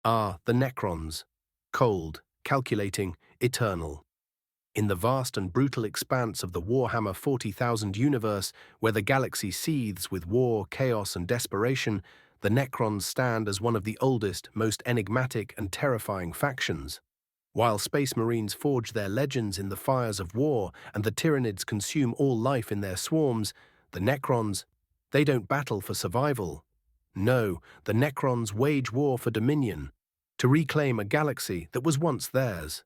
are the Necrons, cold, calculating, eternal. In the vast and brutal expanse of the Warhammer 40,000 universe, where the galaxy seethes with war, chaos, and desperation, the Necrons stand as one of the oldest, most enigmatic and terrifying factions. While Space Marines forge their legends in the fires of war and the Tyranids consume all life in their swarms, the Necrons, they don't battle for survival. No, the Necrons wage war for dominion, to reclaim a galaxy that was once theirs.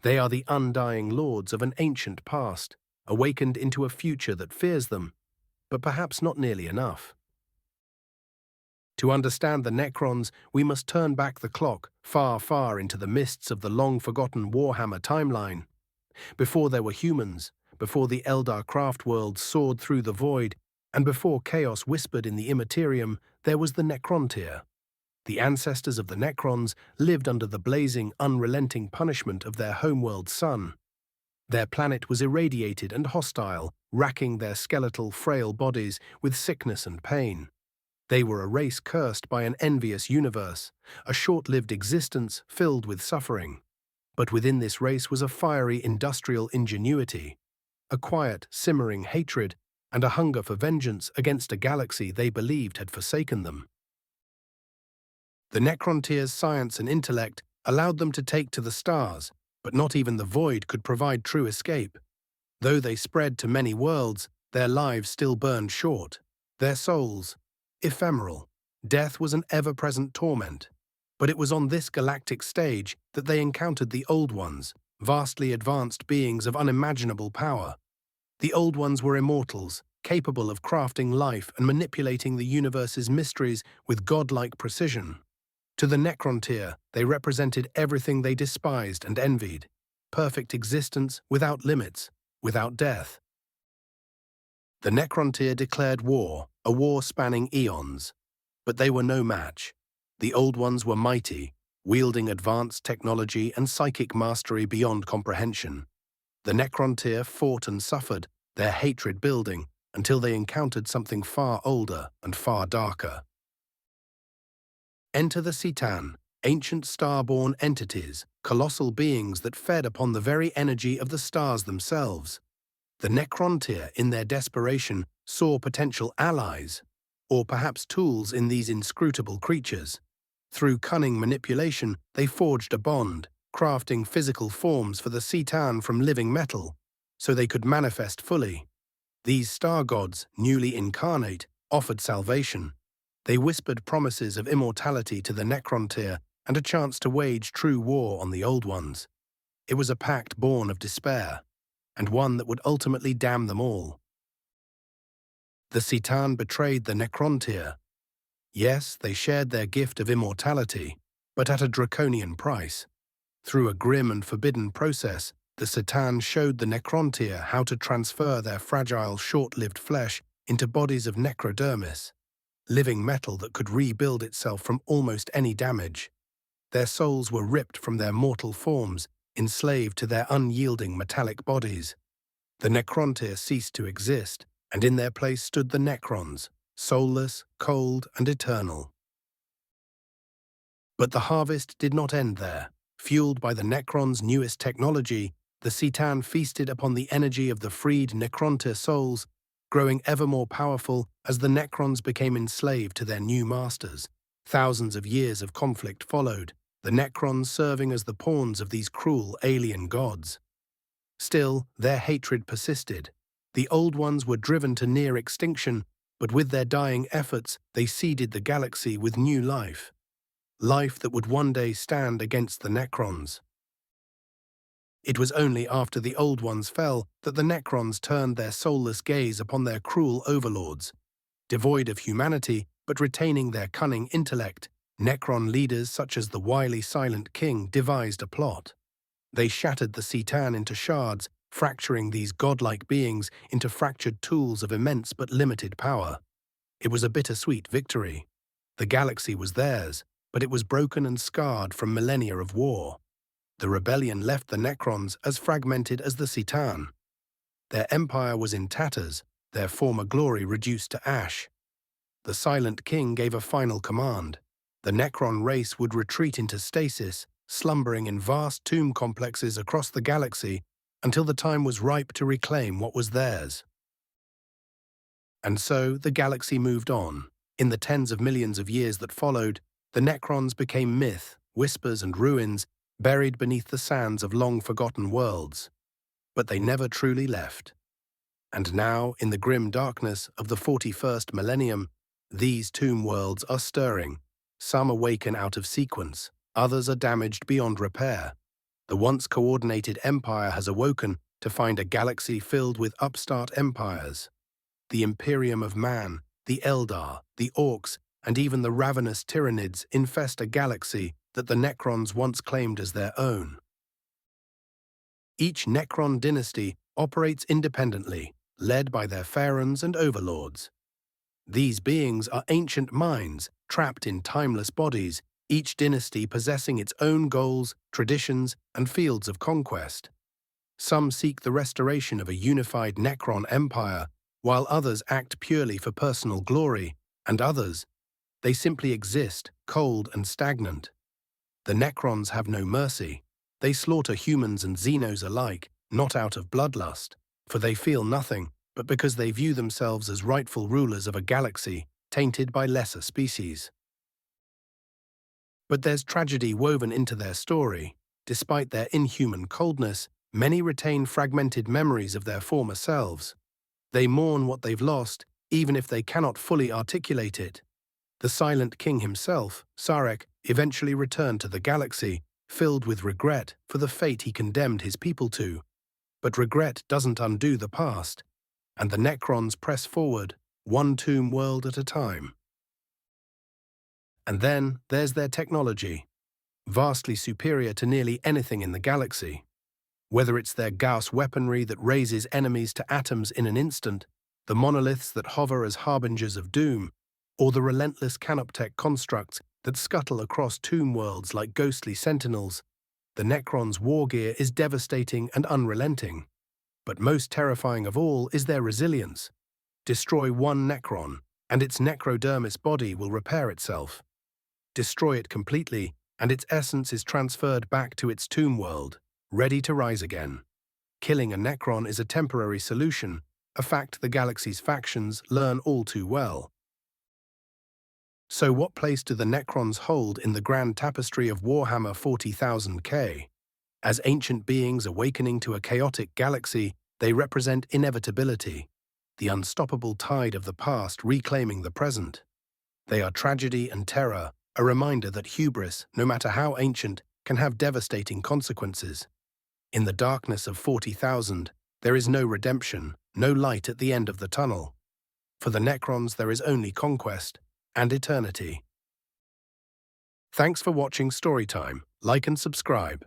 They are the undying lords of an ancient past, awakened into a future that fears them, but perhaps not nearly enough. To understand the Necrons, we must turn back the clock far, far into the mists of the long-forgotten Warhammer timeline. Before there were humans, before the Eldar craft worlds soared through the void, and before chaos whispered in the immaterium, there was the Necrontyr. The ancestors of the Necrons lived under the blazing, unrelenting punishment of their homeworld sun. Their planet was irradiated and hostile, racking their skeletal, frail bodies with sickness and pain. They were a race cursed by an envious universe, a short-lived existence filled with suffering. But within this race was a fiery industrial ingenuity, a quiet, simmering hatred, and a hunger for vengeance against a galaxy they believed had forsaken them. The Necrontyr's science and intellect allowed them to take to the stars, but not even the void could provide true escape. Though they spread to many worlds, their lives still burned short. Their souls, ephemeral. Death was an ever-present torment. But it was on this galactic stage that they encountered the Old Ones, vastly advanced beings of unimaginable power. The Old Ones were immortals, capable of crafting life and manipulating the universe's mysteries with godlike precision. To the Necrontyr, they represented everything they despised and envied: perfect existence without limits, without death. The Necrontyr declared war, a war spanning eons. But they were no match. The Old Ones were mighty, wielding advanced technology and psychic mastery beyond comprehension. The Necrontyr fought and suffered, their hatred building, until they encountered something far older and far darker. Enter the C'tan, ancient star-born entities, colossal beings that fed upon the very energy of the stars themselves. The Necrontyr, in their desperation, saw potential allies, or perhaps tools in these inscrutable creatures. Through cunning manipulation, they forged a bond, crafting physical forms for the C'tan from living metal, so they could manifest fully. These star gods, newly incarnate, offered salvation. They whispered promises of immortality to the Necrontyr and a chance to wage true war on the Old Ones. It was a pact born of despair, and one that would ultimately damn them all. The C'tan betrayed the Necrontyr. Yes, they shared their gift of immortality, but at a draconian price. Through a grim and forbidden process, the C'tan showed the Necrontyr how to transfer their fragile, short-lived flesh into bodies of necrodermis, living metal that could rebuild itself from almost any damage. Their souls were ripped from their mortal forms, enslaved to their unyielding metallic bodies. The Necrontyr ceased to exist, and in their place stood the Necrons, soulless, cold, and eternal. But the harvest did not end there. Fueled by the Necrons' newest technology, the C'tan feasted upon the energy of the freed Necrontyr souls, growing ever more powerful as the Necrons became enslaved to their new masters. Thousands of years of conflict followed, the Necrons serving as the pawns of these cruel alien gods. Still, their hatred persisted. The Old Ones were driven to near extinction, but with their dying efforts, they seeded the galaxy with new life. Life that would one day stand against the Necrons. It was only after the Old Ones fell that the Necrons turned their soulless gaze upon their cruel overlords. Devoid of humanity, but retaining their cunning intellect, Necron leaders such as the wily Silent King devised a plot. They shattered the C'tan into shards, fracturing these godlike beings into fractured tools of immense but limited power. It was a bittersweet victory. The galaxy was theirs, but it was broken and scarred from millennia of war. The rebellion left the Necrons as fragmented as the C'tan. Their empire was in tatters, their former glory reduced to ash. The Silent King gave a final command: The Necron race would retreat into stasis, slumbering in vast tomb complexes across the galaxy until the time was ripe to reclaim what was theirs. And so the galaxy moved on. In the tens of millions of years that followed, the Necrons became myth, whispers and ruins, buried beneath the sands of long-forgotten worlds. But they never truly left. And now, in the grim darkness of the 41st millennium, these tomb worlds are stirring. Some awaken out of sequence, others are damaged beyond repair. The once coordinated empire has awoken to find a galaxy filled with upstart empires. The Imperium of Man, the Eldar, the Orcs, and even the ravenous Tyranids infest a galaxy that the Necrons once claimed as their own. Each Necron dynasty operates independently, led by their pharaohs and overlords. These beings are ancient minds, trapped in timeless bodies, each dynasty possessing its own goals, traditions, and fields of conquest. Some seek the restoration of a unified Necron empire, while others act purely for personal glory, and others, they simply exist, cold and stagnant. The Necrons have no mercy. They slaughter humans and Xenos alike, not out of bloodlust, for they feel nothing, but because they view themselves as rightful rulers of a galaxy tainted by lesser species. But there's tragedy woven into their story. Despite their inhuman coldness, many retain fragmented memories of their former selves. They mourn what they've lost, even if they cannot fully articulate it. The Silent King himself, Sarek, eventually returned to the galaxy, filled with regret for the fate he condemned his people to. But regret doesn't undo the past, and the Necrons press forward, one tomb world at a time. And then there's their technology, vastly superior to nearly anything in the galaxy. Whether it's their Gauss weaponry that raises enemies to atoms in an instant, the monoliths that hover as harbingers of doom, or the relentless canoptech constructs that scuttle across tomb worlds like ghostly sentinels, the Necrons' war gear is devastating and unrelenting. But most terrifying of all is their resilience. Destroy one Necron, and its necrodermis body will repair itself. Destroy it completely, and its essence is transferred back to its tomb world, ready to rise again. Killing a Necron is a temporary solution, a fact the galaxy's factions learn all too well. So what place do the Necrons hold in the grand tapestry of Warhammer 40,000K? As ancient beings awakening to a chaotic galaxy, they represent inevitability, the unstoppable tide of the past reclaiming the present. They are tragedy and terror, a reminder that hubris, no matter how ancient, can have devastating consequences. In the darkness of 40,000, there is no redemption, no light at the end of the tunnel. For the Necrons, there is only conquest and eternity. Thanks for watching Storytime. Like and subscribe.